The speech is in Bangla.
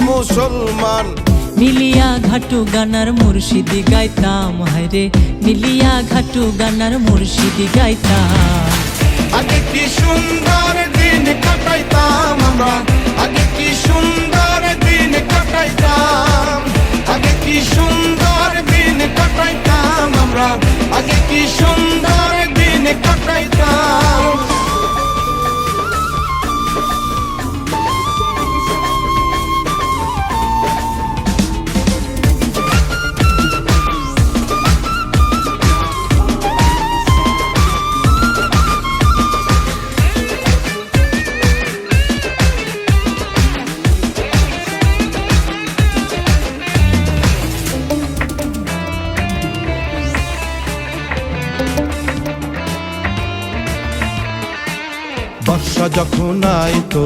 মুসলমান। মিলিয়া ঘাটু গানার মুর্শিদি গাইতাম, হায়রে মিলিয়া ঘাটু গানার মুর্শিদি গাইতাম। আগে কি সুন্দর দিন কাটাইতাম আমরা, আগে কি সুন্দর দিন কাটাইতাম, আগে কি সুন্দর দিন কাটাইতাম আমরা, আগে কি সুন্দর দিন কাটাইতাম। বর্ষা যখন আইতো